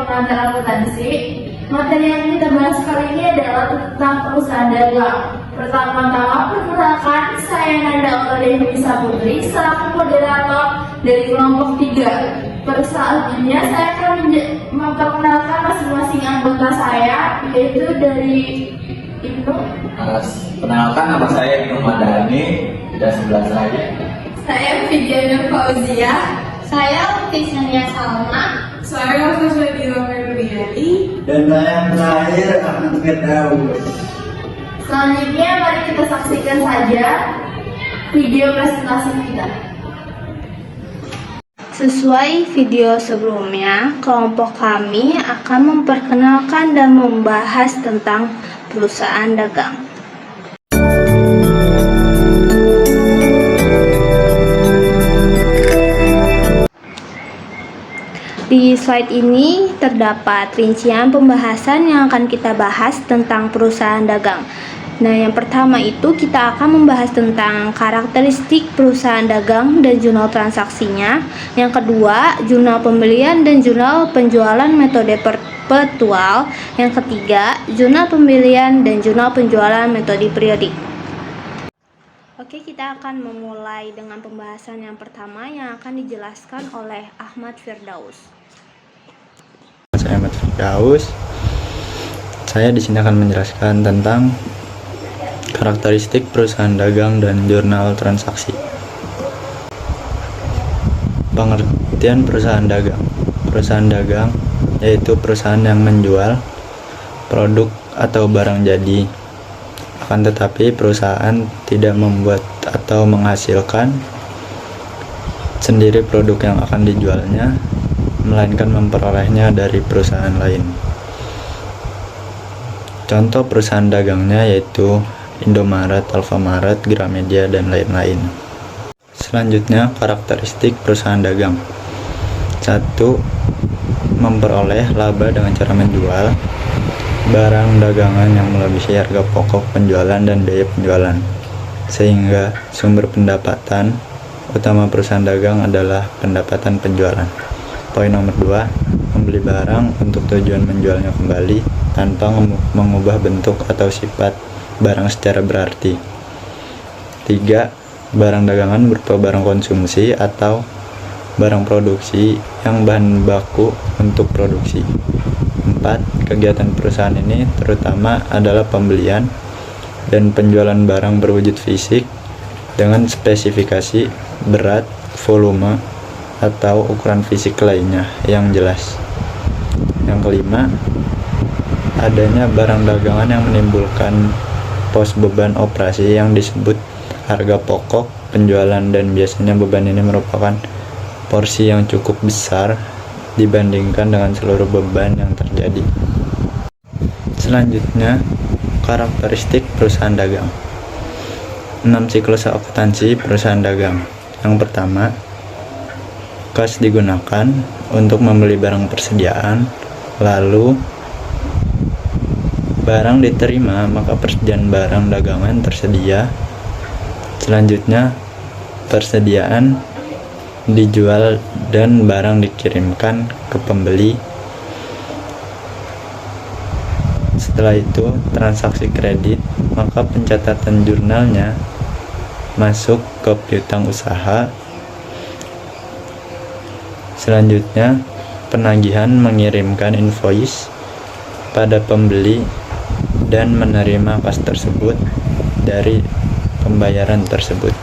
pengantar akuntansi. Materi yang kita bahas kali ini adalah tentang perusahaan dagang. Pertama-tama, perkenalkan, saya Nanda Auladehisa Putri, selaku moderator dari kelompok 3. Selanjutnya, saya akan memperkenalkan masing-masing anggota saya, yaitu dari Ibnu. Perkenalkan, nama saya Ibnu Madani, dan sebelah saya. Saya Fidiana Fauzia. Saya Tisania Salma. Saya Soswadila Febriani. Dan saya yang terakhir Ahmad Firdaus. Selanjutnya, mari kita saksikan saja video presentasi kita. Sesuai video sebelumnya, kelompok kami akan memperkenalkan dan membahas tentang perusahaan dagang. Di slide ini terdapat rincian pembahasan yang akan kita bahas tentang perusahaan dagang. Nah, yang pertama itu kita akan membahas tentang karakteristik perusahaan dagang dan jurnal transaksinya. Yang kedua, jurnal pembelian dan jurnal penjualan metode perpetual. Yang ketiga, jurnal pembelian dan jurnal penjualan metode periodik. Oke, kita akan memulai dengan pembahasan yang pertama yang akan dijelaskan oleh Ahmad Firdaus. Saya Ahmad Firdaus. Saya di sini akan menjelaskan tentang karakteristik perusahaan dagang dan jurnal transaksi. Pengertian perusahaan dagang. Perusahaan dagang yaitu perusahaan yang menjual produk atau barang jadi. Akan tetapi perusahaan tidak membuat atau menghasilkan sendiri produk yang akan dijualnya, melainkan memperolehnya dari perusahaan lain. Contoh perusahaan dagangnya yaitu Indomaret, Alfamaret, Gramedia, dan lain-lain. Selanjutnya, karakteristik perusahaan dagang. 1. Memperoleh laba dengan cara menjual barang dagangan yang melebihi harga pokok penjualan dan biaya penjualan, sehingga sumber pendapatan utama perusahaan dagang adalah pendapatan penjualan. Poin nomor 2, membeli barang untuk tujuan menjualnya kembali tanpa mengubah bentuk atau sifat barang secara berarti. 3. Barang dagangan berupa barang konsumsi atau barang produksi yang bahan baku untuk produksi. 4. Kegiatan perusahaan ini terutama adalah pembelian dan penjualan barang berwujud fisik dengan spesifikasi berat, volume, atau ukuran fisik lainnya yang jelas. Yang kelima, adanya barang dagangan yang menimbulkan pos beban operasi yang disebut harga pokok penjualan, dan biasanya beban ini merupakan porsi yang cukup besar dibandingkan dengan seluruh beban yang terjadi. Selanjutnya, karakteristik perusahaan dagang. 6 siklus akuntansi perusahaan dagang. Yang pertama, kas digunakan untuk membeli barang persediaan, lalu barang diterima, maka persediaan barang dagangan tersedia. Selanjutnya, persediaan dijual dan barang dikirimkan ke pembeli. Setelah itu, transaksi kredit, maka pencatatan jurnalnya masuk ke piutang usaha. Selanjutnya, penagihan mengirimkan invoice pada pembeli dan menerima kas tersebut dari pembayaran tersebut.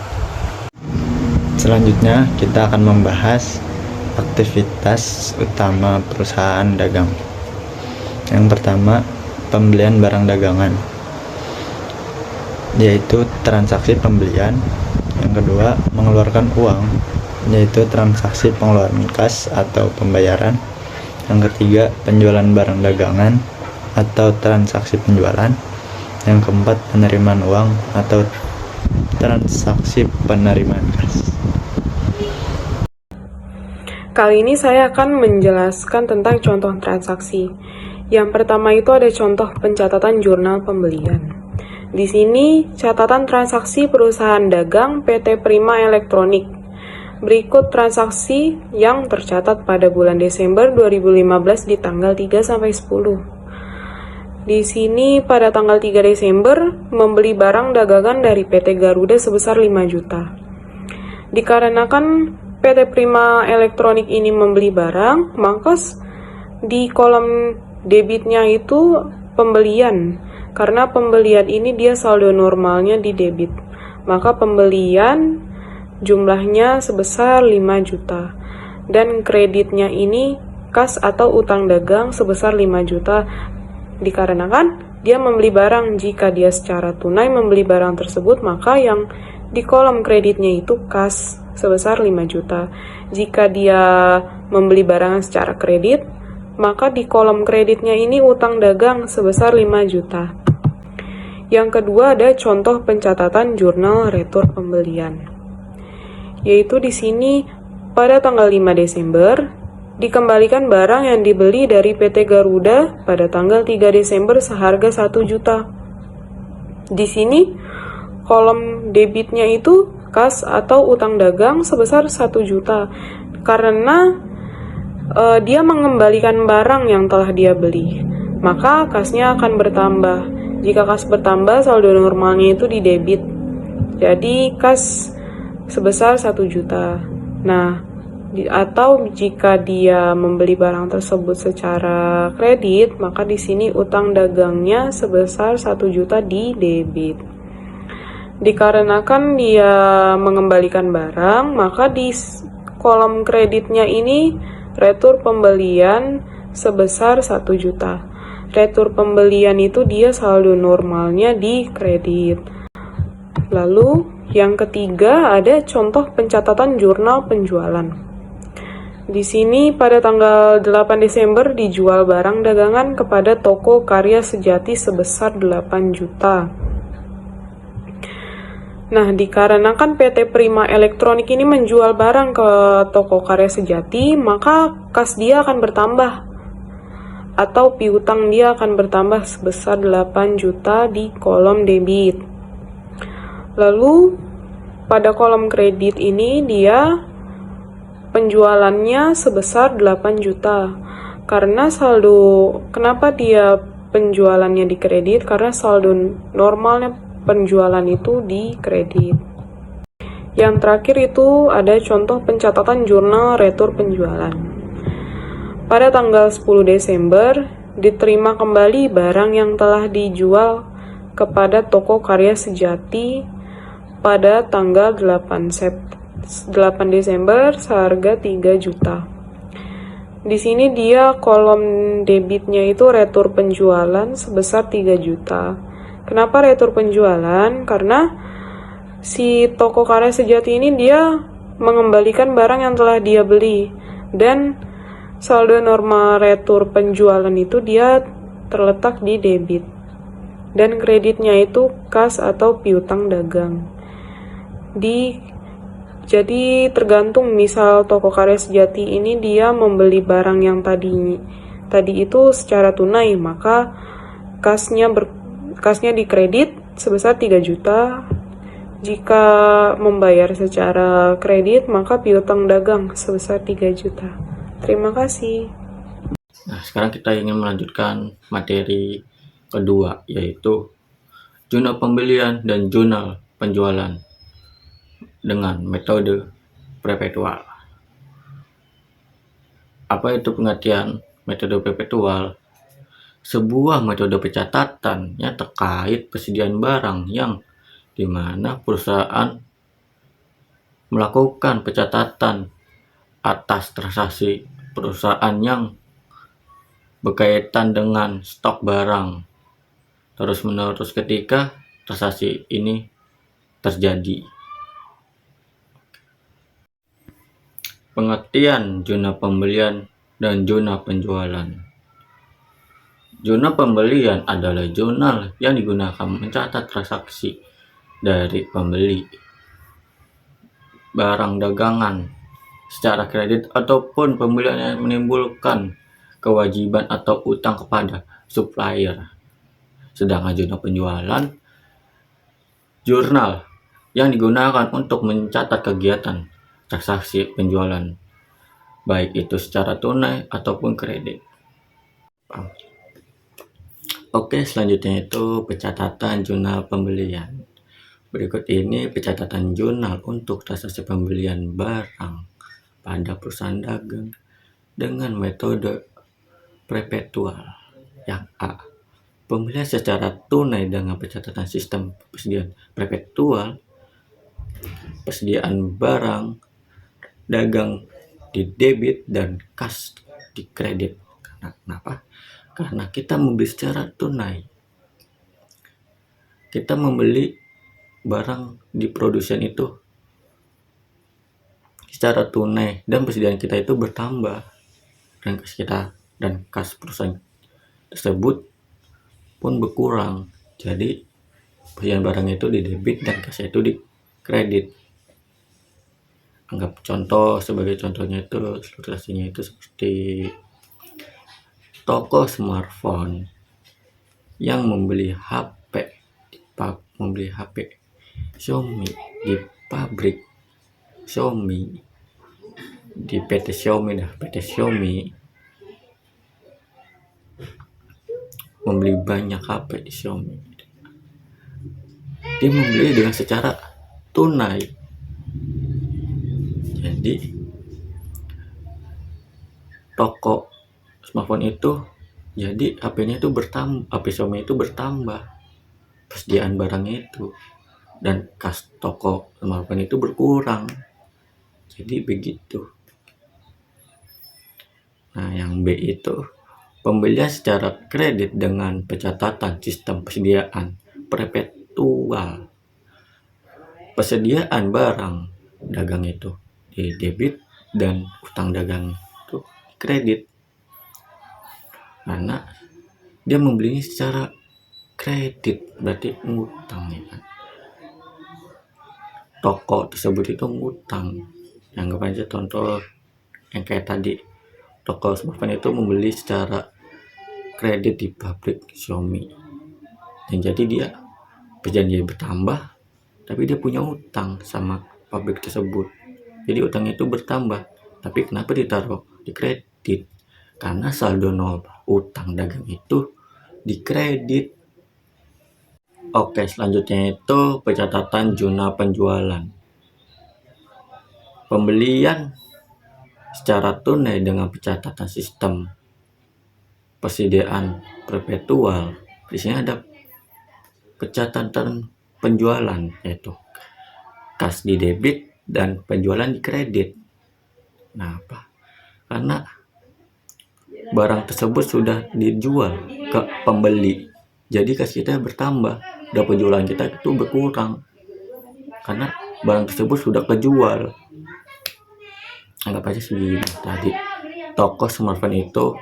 Selanjutnya, kita akan membahas aktivitas utama perusahaan dagang. Yang pertama, pembelian barang dagangan, yaitu transaksi pembelian. Yang kedua, mengeluarkan uang, yaitu transaksi pengeluaran kas atau pembayaran. Yang ketiga, penjualan barang dagangan atau transaksi penjualan. Yang keempat, penerimaan uang atau transaksi penerimaan kas. Kali ini saya akan menjelaskan tentang contoh transaksi. Yang pertama itu ada contoh pencatatan jurnal pembelian. Di sini catatan transaksi perusahaan dagang PT Prima Elektronik. Berikut transaksi yang tercatat pada bulan Desember 2015 di tanggal 3 sampai 10. Di sini pada tanggal 3 Desember membeli barang dagangan dari PT Garuda sebesar 5 juta. Dikarenakan PT Prima Elektronik ini membeli barang, maka di kolom debitnya itu pembelian. Karena pembelian ini dia saldo normalnya di debit. Maka pembelian jumlahnya sebesar 5 juta. Dan kreditnya ini kas atau utang dagang sebesar 5 juta. Dikarenakan dia membeli barang, jika dia secara tunai membeli barang tersebut, maka yang di kolom kreditnya itu kas sebesar 5 juta. Jika dia membeli barang secara kredit, maka di kolom kreditnya ini utang dagang sebesar 5 juta. Yang kedua ada contoh pencatatan jurnal retur pembelian. Yaitu di sini pada tanggal 5 Desember dikembalikan barang yang dibeli dari PT Garuda pada tanggal 3 Desember seharga 1 juta. Di sini kolom debitnya itu kas atau utang dagang sebesar 1 juta karena dia mengembalikan barang yang telah dia beli. Maka kasnya akan bertambah. Jika kas bertambah, saldo normalnya itu di debit. Jadi kas sebesar 1 juta. Nah, atau jika dia membeli barang tersebut secara kredit, maka di sini utang dagangnya sebesar 1 juta di debit. Dikarenakan dia mengembalikan barang, maka di kolom kreditnya ini retur pembelian sebesar 1 juta. Retur pembelian itu dia saldo normalnya di kredit. Lalu yang ketiga ada contoh pencatatan jurnal penjualan. Di sini pada tanggal 8 Desember dijual barang dagangan kepada toko Karya Sejati sebesar 8 juta. Nah, dikarenakan PT Prima Elektronik ini menjual barang ke toko Karya Sejati, maka kas dia akan bertambah. Atau piutang dia akan bertambah sebesar 8 juta di kolom debit. Lalu, pada kolom kredit ini dia penjualannya sebesar 8 juta. Karena saldo, kenapa dia penjualannya di kredit? Karena saldo normalnya penjualan itu di kredit. Yang terakhir itu ada contoh pencatatan jurnal retur penjualan. Pada tanggal 10 Desember, diterima kembali barang yang telah dijual kepada toko Karya Sejati pada tanggal 8 Desember seharga 3 juta. Di sini dia kolom debitnya itu retur penjualan sebesar 3 juta. Kenapa retur penjualan? Karena si toko Karya Sejati ini dia mengembalikan barang yang telah dia beli. Dan saldo normal retur penjualan itu dia terletak di debit. Dan kreditnya itu kas atau piutang dagang. Jadi tergantung, misal toko Karya Sejati ini dia membeli barang yang tadi itu secara tunai, maka kasnya dikredit sebesar 3 juta. Jika membayar secara kredit, maka piutang dagang sebesar 3 juta. Terima kasih. Nah, sekarang kita ingin melanjutkan materi kedua, yaitu jurnal pembelian dan jurnal penjualan dengan metode perpetual. Apa itu pengertian metode perpetual? Sebuah metode pencatatan yang terkait persediaan barang yang dimana perusahaan melakukan pencatatan atas transaksi perusahaan yang berkaitan dengan stok barang terus-menerus ketika transaksi ini terjadi. Pengertian jurnal pembelian dan jurnal penjualan. Jurnal pembelian adalah jurnal yang digunakan mencatat transaksi dari pembeli barang dagangan secara kredit ataupun pembelian yang menimbulkan kewajiban atau utang kepada supplier. Sedangkan jurnal penjualan, jurnal yang digunakan untuk mencatat kegiatan transaksi penjualan, baik itu secara tunai ataupun kredit. Oke, selanjutnya itu pencatatan jurnal pembelian. Berikut ini pencatatan jurnal untuk transaksi pembelian barang pada perusahaan dagang dengan metode perpetual. Yang A, pembelian secara tunai dengan pencatatan sistem persediaan perpetual. Persediaan barang dagang di debit dan kas di kredit. Kenapa? Karena kita membeli secara tunai. Kita membeli barang di produsen itu secara tunai dan persediaan kita itu bertambah, dan kas perusahaan tersebut pun berkurang. Jadi persediaan barang itu di debit dan kas itu di kredit. Anggap contoh, sebagai contohnya itu ilustrasinya itu seperti toko smartphone yang membeli HP Xiaomi di pabrik Xiaomi, di PT Xiaomi membeli banyak HP di Xiaomi. Dia membeli dengan secara tunai. Jadi toko smartphone itu, jadi HP-nya itu bertambah, HP Xiaomi itu bertambah persediaan barangnya itu, dan kas toko smartphone itu berkurang. Jadi begitu. Nah, yang B itu pembelian secara kredit dengan pencatatan sistem persediaan perpetual. Persediaan barang dagang itu di debit dan utang dagang itu kredit. Karena dia membelinya secara kredit, berarti ngutang ya kan. Toko tersebut itu ngutang. Anggap aja contoh yang kayak tadi, toko smartphone itu membeli secara kredit di pabrik Xiaomi, dan jadi dia perjanjian bertambah, tapi dia punya utang sama pabrik tersebut. Jadi utangnya itu bertambah, tapi kenapa ditaruh di kredit? Karena saldo nol utang dagang itu di kredit. Oke, selanjutnya itu pencatatan jurnal penjualan. Pembelian secara tunai dengan pencatatan sistem persediaan perpetual. Di sini ada pencatatan penjualan, yaitu kas di debit dan penjualan di kredit. Nah, apa? Karena barang tersebut sudah dijual ke pembeli, jadi kas kita bertambah dan penjualan kita itu berkurang karena barang tersebut sudah kejual. Anggap aja segini tadi, toko smartphone itu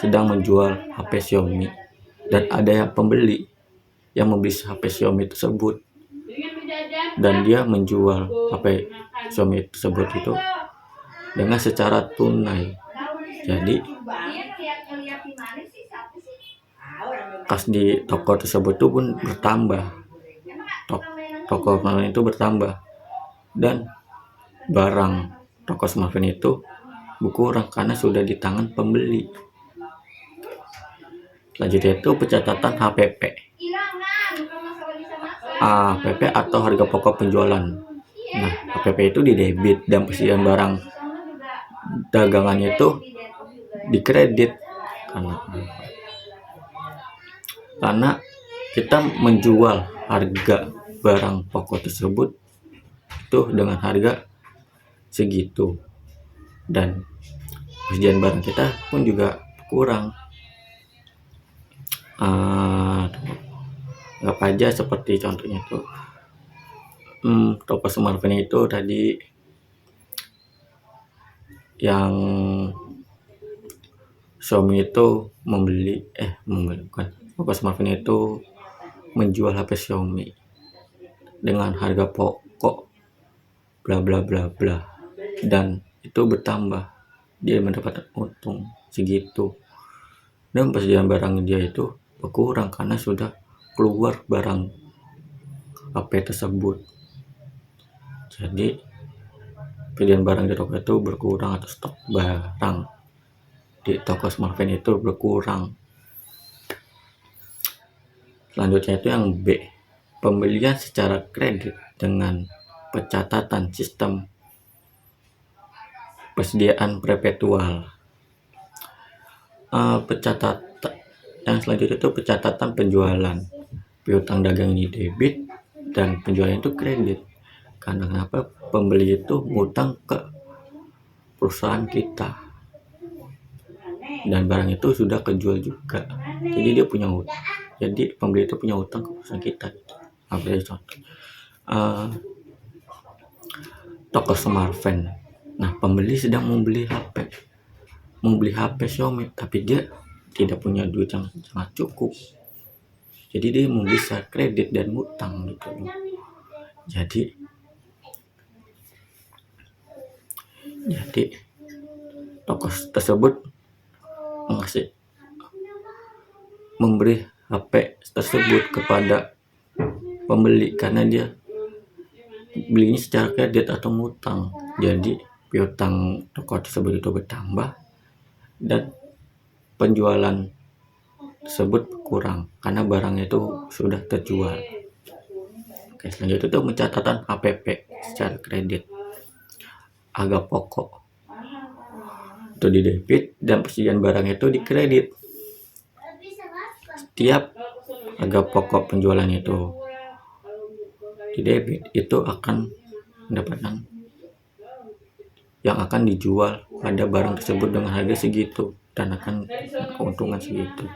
sedang menjual HP Xiaomi dan ada yang pembeli yang membeli HP Xiaomi tersebut, dan dia menjual HP Xiaomi tersebut itu dengan secara tunai. Jadi kas di toko tersebut itu pun bertambah, toko smartphone itu bertambah, dan barang toko smartphone itu berkurang karena sudah di tangan pembeli. Selanjutnya itu pencatatan HPP. HPP atau harga pokok penjualan. Nah, HPP itu di debit dan persediaan barang dagangannya itu di kredit. Karena kita menjual harga barang pokok tersebut itu dengan harga segitu, dan persediaan barang kita pun juga kurang. Anggap aja seperti contohnya itu toko smartphone itu tadi yang Xiaomi itu toko smartphone itu menjual HP Xiaomi dengan harga pokok bla bla bla bla, dan itu bertambah, dia mendapat untung segitu, dan persediaan barang dia itu berkurang karena sudah keluar barang HP tersebut. Jadi persediaan barang di toko itu berkurang atau stok barang di toko Smartfren itu berkurang. Selanjutnya itu yang B, pembelian secara kredit dengan pencatatan sistem persediaan perpetual. Yang selanjutnya itu pencatatan penjualan. Piutang dagang ini debit dan penjualan itu kredit. Karena kenapa? Pembeli itu ngutang ke perusahaan kita dan barang itu sudah kejual juga, jadi dia punya hutang. Jadi pembeli itu punya hutang ke perusahaan kita. Ambil contoh toko Smartfren. Nah, pembeli sedang membeli HP Xiaomi, tapi dia tidak punya duit yang sangat cukup. Jadi dia membeli secara kredit dan hutang gitu. Jadi toko tersebut memberi HP tersebut kepada pembeli karena dia belinya secara kredit atau ngutang. Jadi piutang toko tersebut itu bertambah dan penjualan tersebut berkurang karena barangnya itu sudah terjual. Oke, selanjutnya itu pencatatan HPP secara kredit. Harga pokok itu di debit dan persediaan barang itu di kredit. Setiap harga pokok penjualan itu di debit itu akan mendapatkan yang akan dijual pada barang tersebut dengan harga segitu dan akan keuntungan segitu.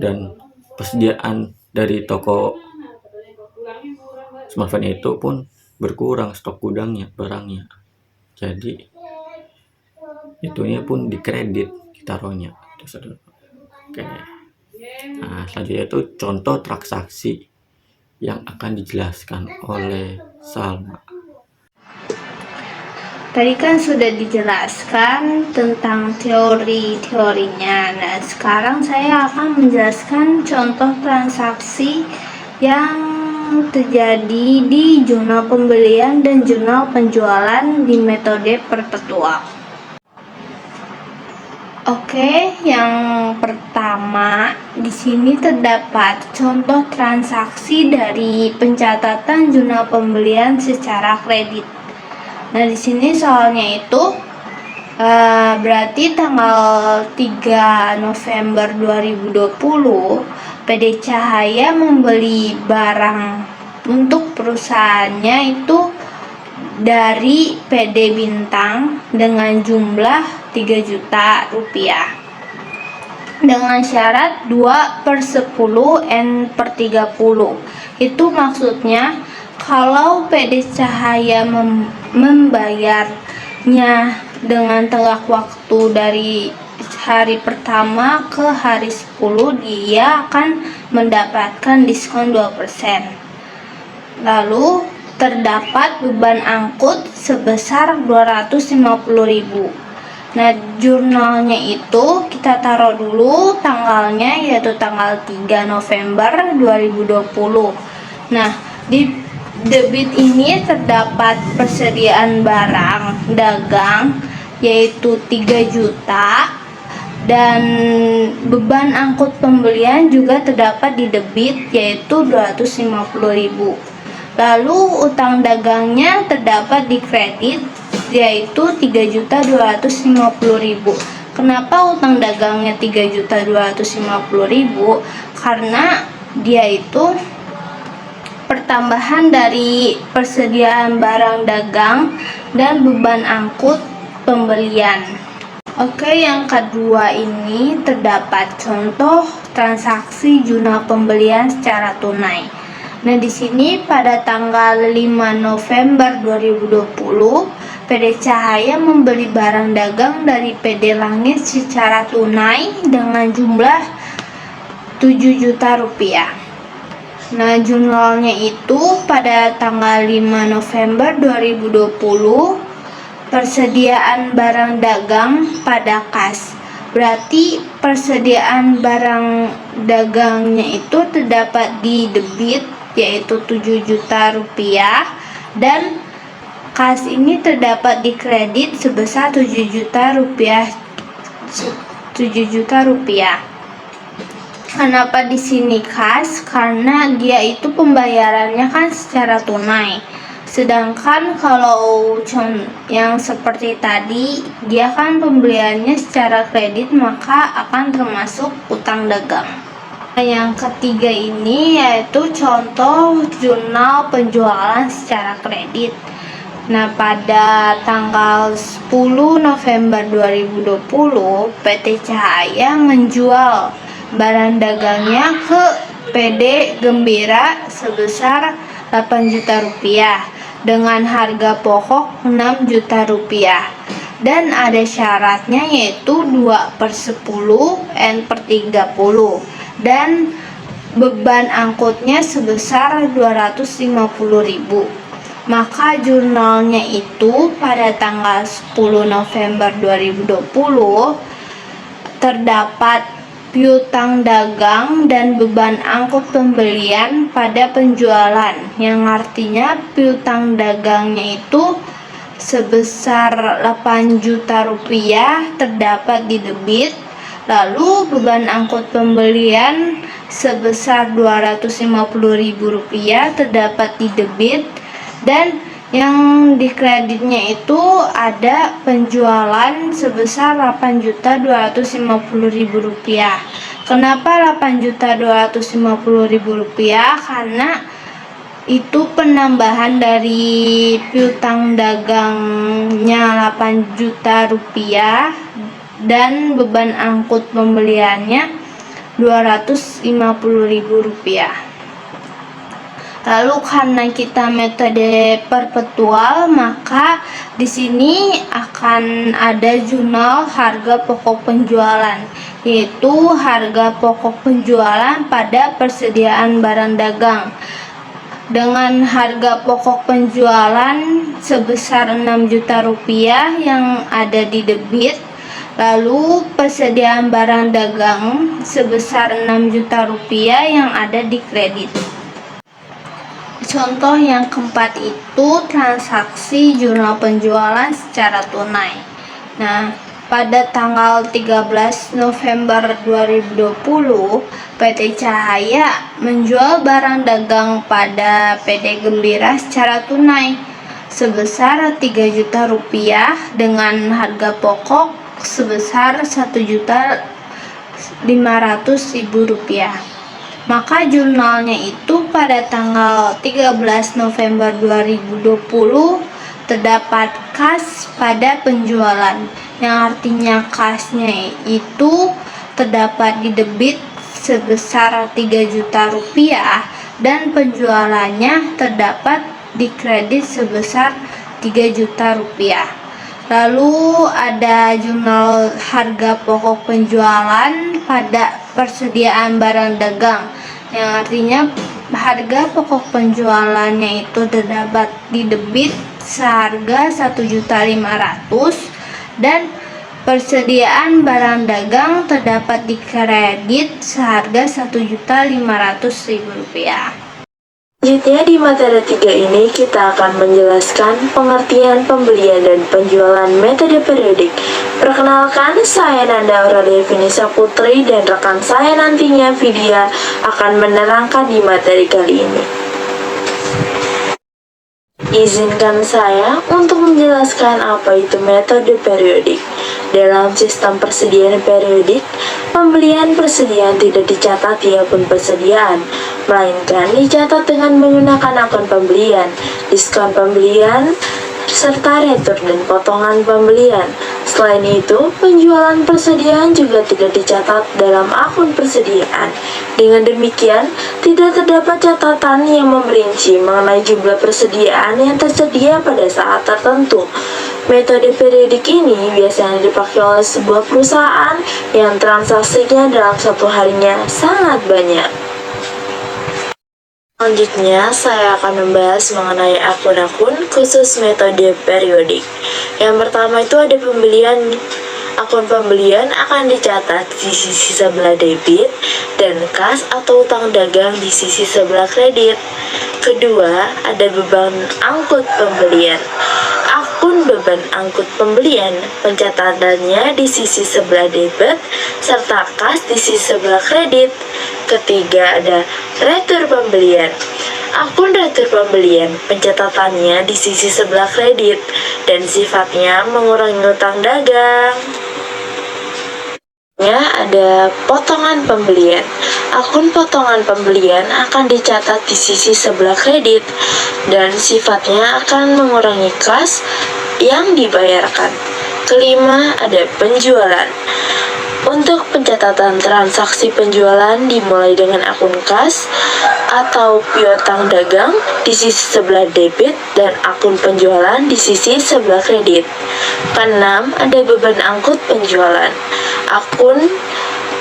Dan persediaan dari toko Smartfren itu pun berkurang stok gudangnya, barangnya. Jadi itunya pun dikredit ditaruhnya. Oke. Nah, selanjutnya itu contoh transaksi yang akan dijelaskan oleh Salma. Tadi kan sudah dijelaskan tentang teori-teorinya. Nah, sekarang saya akan menjelaskan contoh transaksi yang terjadi di jurnal pembelian dan jurnal penjualan di metode perpetual. Oke, yang pertama di sini terdapat contoh transaksi dari pencatatan jurnal pembelian secara kredit. Nah, di sini soalnya itu berarti tanggal 3 November 2020 PD Cahaya membeli barang untuk perusahaannya itu dari PD Bintang dengan jumlah 3 juta rupiah dengan syarat 2/10 N/30. Itu maksudnya kalau PD Cahaya membayarnya dengan tengah waktu dari hari pertama ke hari 10, dia akan mendapatkan diskon 2%. Lalu terdapat beban angkut sebesar 250.000. Nah, jurnalnya itu kita taruh dulu tanggalnya, yaitu tanggal 3 November 2020. Nah, di debit ini terdapat persediaan barang dagang yaitu 3 juta dan beban angkut pembelian juga terdapat di debit yaitu 250.000. Lalu utang dagangnya terdapat di kredit yaitu 3.250.000. Kenapa utang dagangnya 3.250.000? Karena dia itu pertambahan dari persediaan barang dagang dan beban angkut pembelian. Oke, yang kedua ini terdapat contoh transaksi jurnal pembelian secara tunai. Nah, di sini pada tanggal 5 November 2020, PD Cahaya membeli barang dagang dari PD Langit secara tunai dengan jumlah 7 juta rupiah. Nah, jurnalnya itu pada tanggal 5 November 2020 persediaan barang dagang pada kas. Berarti persediaan barang dagangnya itu terdapat di debit yaitu 7 juta rupiah dan Kas ini terdapat di kredit sebesar 7 juta rupiah. 7 juta rupiah. Kenapa di sini kas? Karena dia itu pembayarannya kan secara tunai. Sedangkan kalau yang seperti tadi, dia kan pembeliannya secara kredit, maka akan termasuk utang dagang. Yang ketiga ini yaitu contoh jurnal penjualan secara kredit. Nah, pada tanggal 10 November 2020, PT Cahaya menjual barang dagangnya ke PD Gembira sebesar 8 juta rupiah dengan harga pokok 6 juta rupiah. Dan ada syaratnya yaitu 2/10 N/30 dan beban angkutnya sebesar 250.000. Maka jurnalnya itu pada tanggal 10 November 2020 terdapat piutang dagang dan beban angkut pembelian pada penjualan, yang artinya piutang dagangnya itu sebesar 8 juta rupiah terdapat di debit, lalu beban angkut pembelian sebesar 250.000 rupiah terdapat di debit, dan yang di kreditnya itu ada penjualan sebesar 8.250.000 rupiah. Kenapa 8.250.000 rupiah? Karena itu penambahan dari piutang dagangnya 8 juta rupiah dan beban angkut pembeliannya 250.000 rupiah. Lalu karena kita metode perpetual, maka di sini akan ada jurnal harga pokok penjualan, yaitu harga pokok penjualan pada persediaan barang dagang. Dengan harga pokok penjualan sebesar 6 juta rupiah yang ada di debit, lalu persediaan barang dagang sebesar 6 juta rupiah yang ada di kredit. Contoh yang keempat itu transaksi jurnal penjualan secara tunai. Nah, pada tanggal 13 November 2020, PT Cahaya menjual barang dagang pada PD Gembira secara tunai sebesar 3 juta rupiah dengan harga pokok sebesar 1.500.000 rupiah. Maka jurnalnya itu pada tanggal 13 November 2020 terdapat kas pada penjualan, yang artinya kasnya itu terdapat di debit sebesar 3 juta rupiah dan penjualannya terdapat di kredit sebesar 3 juta rupiah. Lalu ada jurnal harga pokok penjualan pada persediaan barang dagang, yang artinya harga pokok penjualannya itu terdapat di debit seharga 1.500.000 dan persediaan barang dagang terdapat di kredit seharga 1.500.000 rupiah. Selanjutnya di materi 3 ini kita akan menjelaskan pengertian pembelian dan penjualan metode periodik. Perkenalkan, saya Nanda Aurelia Finisa Putri dan rekan saya nantinya Vidya akan menerangkan di materi kali ini. Izinkan saya untuk menjelaskan apa itu metode periodik. Dalam sistem persediaan periodik, pembelian persediaan tidak dicatat di akun persediaan, melainkan dicatat dengan menggunakan akun pembelian, diskon pembelian, serta retur dan potongan pembelian. Selain itu, penjualan persediaan juga tidak dicatat dalam akun persediaan. Dengan demikian, tidak terdapat catatan yang memperinci mengenai jumlah persediaan yang tersedia pada saat tertentu. Metode periodik ini biasanya dipakai oleh sebuah perusahaan yang transaksinya dalam satu harinya sangat banyak. Selanjutnya, saya akan membahas mengenai akun-akun khusus metode periodik. Yang pertama itu ada pembelian. Akun pembelian akan dicatat di sisi sebelah debit dan kas atau utang dagang di sisi sebelah kredit. Kedua, ada beban angkut pembelian. beban angkut pembelian. Pencatatannya di sisi sebelah debit serta kas di sisi sebelah kredit. Ketiga ada retur pembelian. Akun retur pembelian, pencatatannya di sisi sebelah kredit dan sifatnya mengurangi utang dagang. Ada potongan pembelian. Akun potongan pembelian akan dicatat di sisi sebelah kredit dan sifatnya akan mengurangi kas yang dibayarkan. Kelima, ada penjualan. Untuk pencatatan transaksi penjualan dimulai dengan akun kas atau piutang dagang di sisi sebelah debit dan akun penjualan di sisi sebelah kredit. Keenam, ada beban angkut penjualan. Akun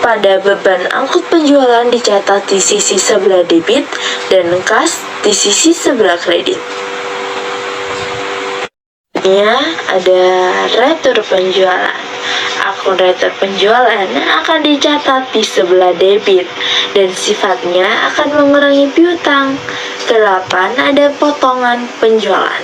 pada beban angkut penjualan dicatat di sisi sebelah debit dan kas di sisi sebelah kredit. Ada retur penjualan. Akun retur penjualan akan dicatat di sebelah debit dan sifatnya akan mengurangi piutang. 8. Ada potongan penjualan.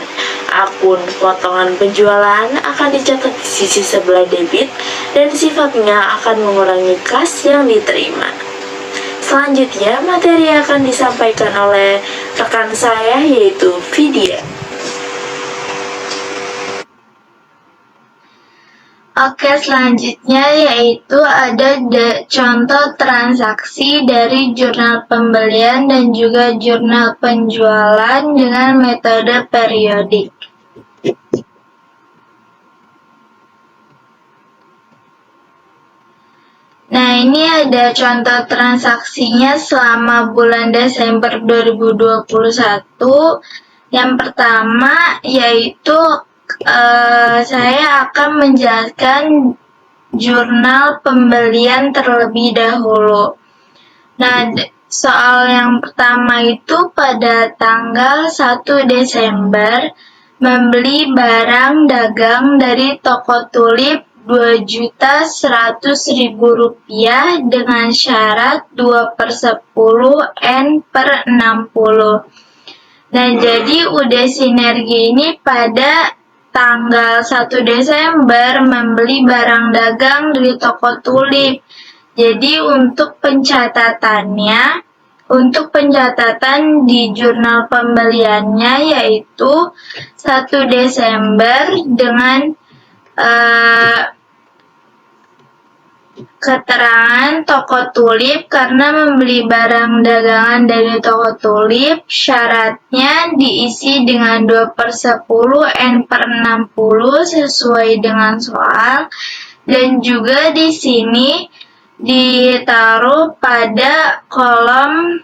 Akun potongan penjualan akan dicatat di sisi sebelah debit dan sifatnya akan mengurangi kas yang diterima. Selanjutnya, materi akan disampaikan oleh rekan saya yaitu Vidya. Oke, selanjutnya yaitu ada contoh transaksi dari jurnal pembelian dan juga jurnal penjualan dengan metode periodik. Nah, ini ada contoh transaksinya selama bulan Desember 2021. Yang pertama yaitu saya akan menjelaskan jurnal pembelian terlebih dahulu. Nah, soal yang pertama itu pada tanggal 1 Desember membeli barang dagang dari toko tulip Rp2.100.000 dengan syarat 2/10 N/60. Nah, jadi UD Sinergi ini pada tanggal 1 Desember membeli barang dagang dari toko tulip. Jadi untuk pencatatan di jurnal pembeliannya yaitu 1 Desember dengan keterangan toko tulip karena membeli barang dagangan dari toko tulip, syaratnya diisi dengan 2/10 N/60 sesuai dengan soal, dan juga di sini ditaruh pada kolom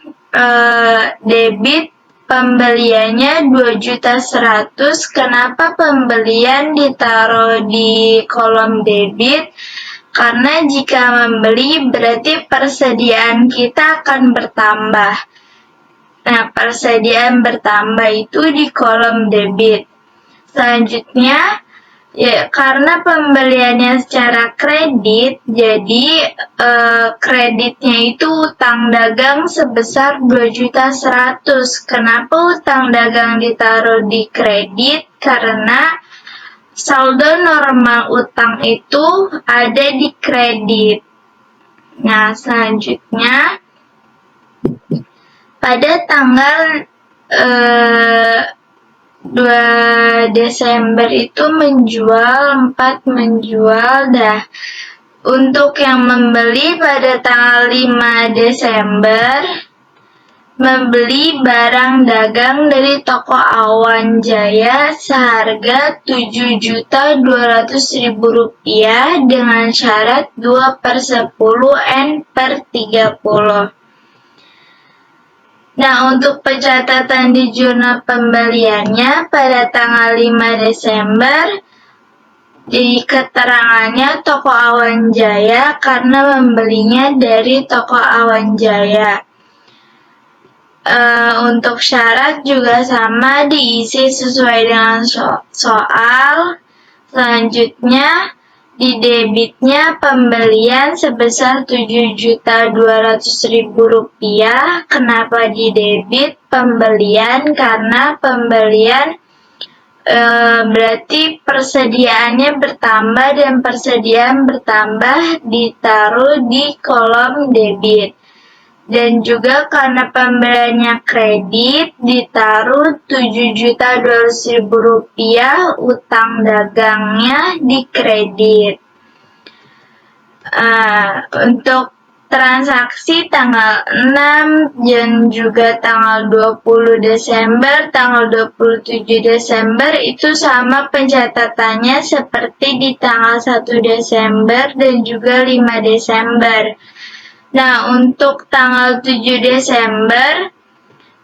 debit pembeliannya 2.100.000. Kenapa pembelian ditaruh di kolom debit? Karena jika membeli berarti persediaan kita akan bertambah. Nah, persediaan bertambah itu di kolom debit. Selanjutnya, ya, karena pembeliannya secara kredit, jadi kreditnya itu utang dagang sebesar 2.100.000. Kenapa utang dagang ditaruh di kredit? Karena saldo normal utang itu ada di kredit. Nah, selanjutnya pada tanggal 2 Desember itu menjual. Untuk yang membeli pada tanggal 5 Desember membeli barang dagang dari toko Awan Jaya seharga Rp7.200.000 dengan syarat 2/10 N/30. Nah, untuk pencatatan di jurnal pembeliannya pada tanggal 5 Desember di keterangannya toko Awan Jaya karena membelinya dari toko Awan Jaya. Untuk syarat juga sama, diisi sesuai dengan soal. Selanjutnya di debitnya pembelian sebesar Rp7.200.000. Kenapa di debit pembelian? Karena pembelian berarti persediaannya bertambah dan persediaan bertambah ditaruh di kolom debit. Dan juga karena pembeliannya kredit ditaruh Rp7.200.000 utang dagangnya di kredit. Untuk transaksi tanggal 6 dan juga tanggal 20 Desember, tanggal 27 Desember itu sama pencatatannya seperti di tanggal 1 Desember dan juga 5 Desember. Nah, untuk tanggal 7 Desember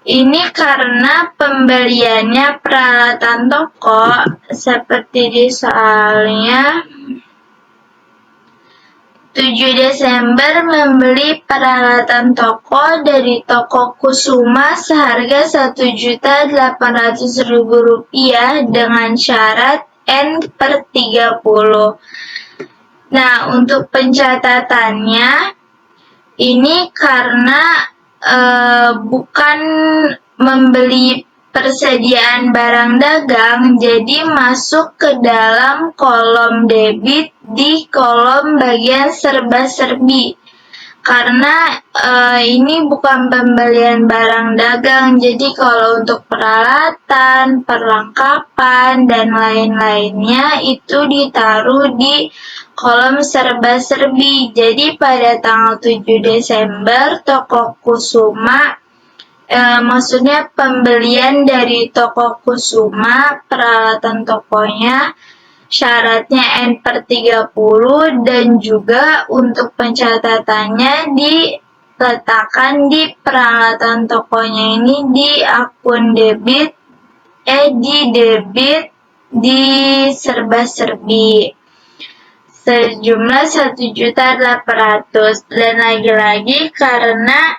ini karena pembeliannya peralatan toko seperti di soalnya 7 Desember membeli peralatan toko dari toko Kusuma seharga Rp1.800.000 dengan syarat N/30. Nah, untuk pencatatannya ini karena bukan membeli persediaan barang dagang, jadi masuk ke dalam kolom debit di kolom bagian serba-serbi. Karena ini bukan pembelian barang dagang, jadi kalau untuk peralatan, perlengkapan, dan lain-lainnya itu ditaruh di kolom serba-serbi. Jadi pada tanggal 7 Desember, toko Kusuma, maksudnya pembelian dari toko Kusuma, peralatan tokonya, syaratnya N/30 dan juga untuk pencatatannya diletakkan di peralatan tokonya ini di akun debit, di serba-serbi sejumlah Rp1.800.000 dan lagi-lagi karena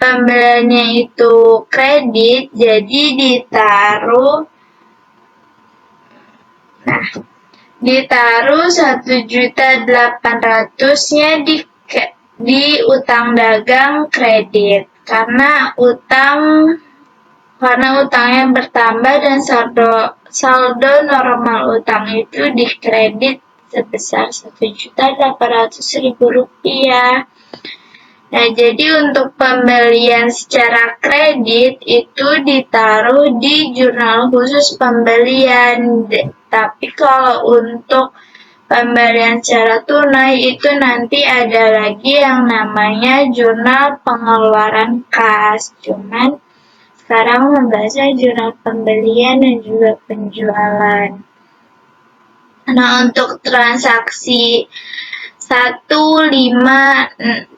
pembeliannya itu kredit jadi ditaruh Rp1.800.000-nya di utang dagang kredit karena utangnya bertambah dan saldo normal utang itu di kredit sebesar Rp1.800.000. Nah, jadi untuk pembelian secara kredit itu ditaruh di jurnal khusus pembelian. Tapi kalau untuk pembelian secara tunai itu nanti ada lagi yang namanya jurnal pengeluaran kas. Cuman sekarang membahasnya jurnal pembelian dan juga penjualan. Nah, untuk transaksi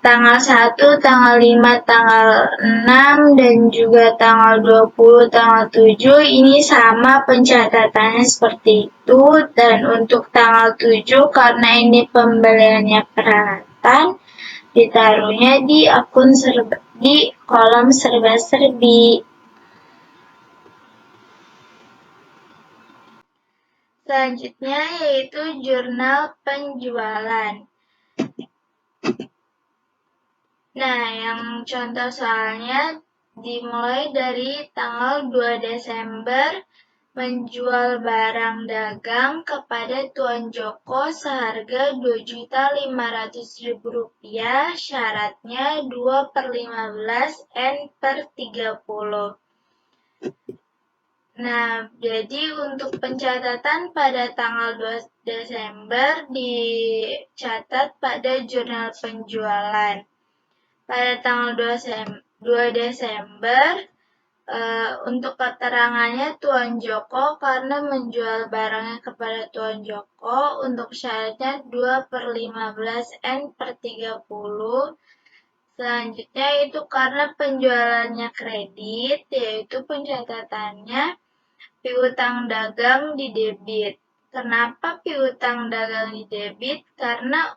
tanggal 1, tanggal 5, tanggal 6, dan juga tanggal 20, tanggal 7 ini sama pencatatannya seperti itu. Dan untuk tanggal 7 karena ini pembeliannya peralatan ditaruhnya di kolom serba-serbi. Selanjutnya yaitu jurnal penjualan. Nah, yang contoh soalnya dimulai dari tanggal 2 Desember menjual barang dagang kepada Tuan Joko seharga Rp2.500.000, syaratnya 2/15 N/30. Nah, jadi untuk pencatatan pada tanggal 2 Desember dicatat pada jurnal penjualan. Pada tanggal 2 Desember, untuk keterangannya Tuan Joko karena menjual barangnya kepada Tuan Joko untuk syaratnya 2/15 N/30. Selanjutnya itu karena penjualannya kredit, yaitu pencatatannya piutang dagang di debit. Kenapa piutang dagang di debit? Karena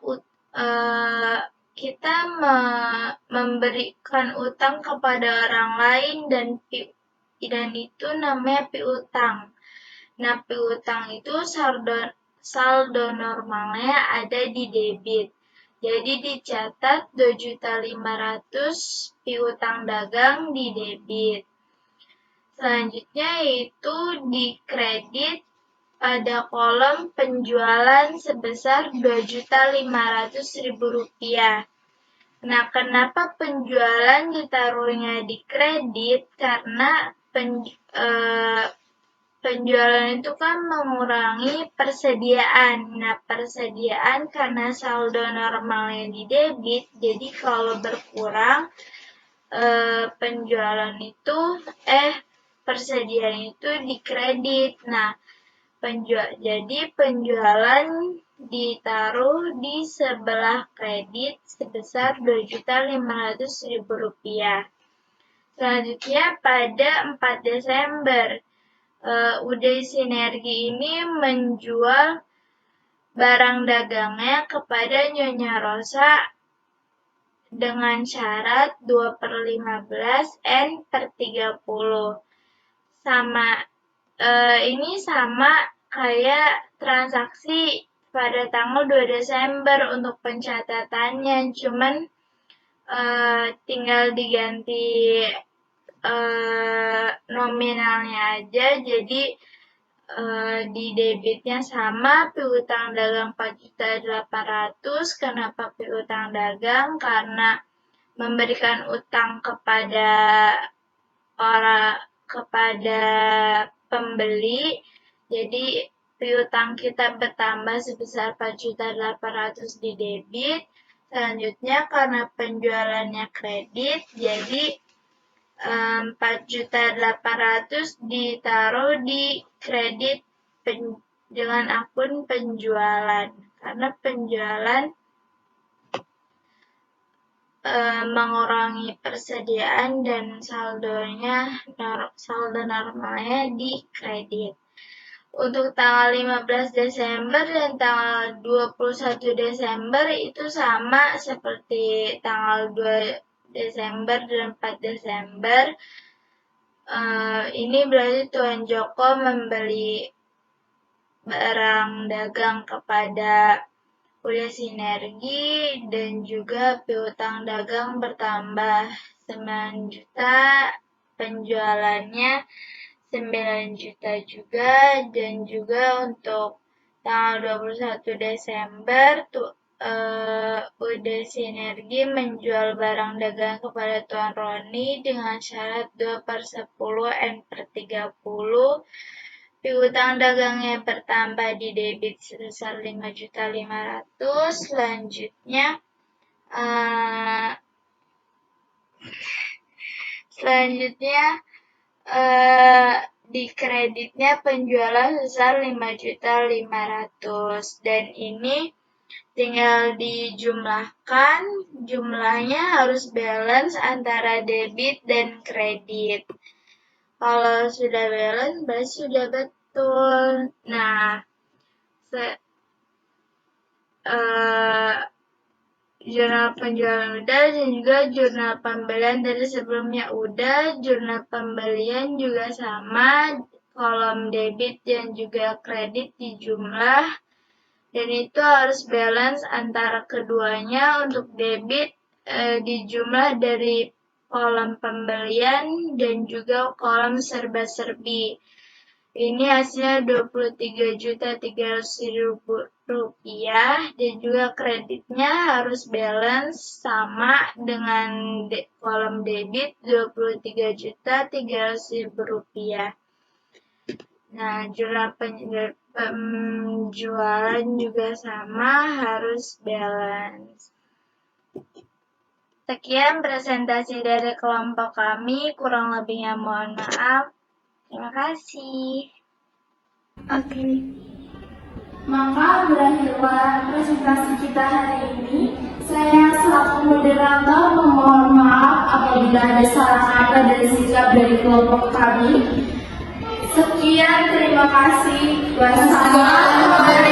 kita memberikan utang kepada orang lain dan itu namanya piutang. Nah, piutang itu saldo normalnya ada di debit. Jadi dicatat Rp2.500.000 piutang dagang di debit. Selanjutnya yaitu di kredit pada kolom penjualan sebesar Rp2.500.000. Nah, kenapa penjualan ditaruhnya di kredit? Karena penjualan itu kan mengurangi persediaan. Nah, persediaan karena saldo normalnya di debit, jadi kalau berkurang persediaan itu di kredit. Nah, jadi penjualan ditaruh di sebelah kredit sebesar Rp2.500.000. Selanjutnya pada 4 Desember, UD Sinergi ini menjual barang dagangnya kepada Nyonya Rosa dengan syarat 2/15 N/30. Ini sama kayak transaksi pada tanggal 2 Desember untuk pencatatannya, cuman tinggal diganti nominalnya aja, jadi di debitnya sama, piutang dagang 4.800.000. Kenapa piutang dagang? Karena memberikan utang kepada pembeli, jadi piutang kita bertambah sebesar 4.800.000 di debit. Selanjutnya karena penjualannya kredit, jadi 4.800.000 ditaruh di kredit dengan akun penjualan, karena penjualan mengurangi persediaan dan saldo normalnya di kredit. Untuk tanggal 15 Desember dan tanggal 21 Desember itu sama seperti tanggal 2 Desember dan 4 Desember. Ini berarti Tuan Joko membeli barang dagang kepada UD Sinergi dan juga piutang dagang bertambah 9 juta, penjualannya 9 juta juga, dan juga untuk tanggal 21 Desember UD Sinergi menjual barang dagang kepada Tuan Roni dengan syarat 2/10 N/30. Piutang dagangnya bertambah di debit sebesar 5.500.000. Selanjutnya di kreditnya penjualan sebesar 5.500.000, dan ini tinggal dijumlahkan, jumlahnya harus balance antara debit dan kredit. Kalau sudah balance, berarti sudah betul. Nah, jurnal penjualan udah, dan juga jurnal pembelian dari sebelumnya udah. Jurnal pembelian juga sama, kolom debit dan juga kredit dijumlah, dan itu harus balance antara keduanya. Untuk debit dijumlah dari kolom pembelian dan juga kolom serba-serbi. Ini hasilnya Rp23.300.000, dan juga kreditnya harus balance sama dengan kolom debit Rp23.300.000. Nah, jurnal penjualan juga sama, harus balance. Sekian presentasi dari kelompok kami, kurang lebihnya mohon maaf. Terima kasih. Oke. Maka berakhirlah presentasi kita hari ini. Saya selaku moderator memohon maaf apabila ada salah kata dan sikap dari kelompok kami. Sekian, terima kasih. Wassalamualaikum.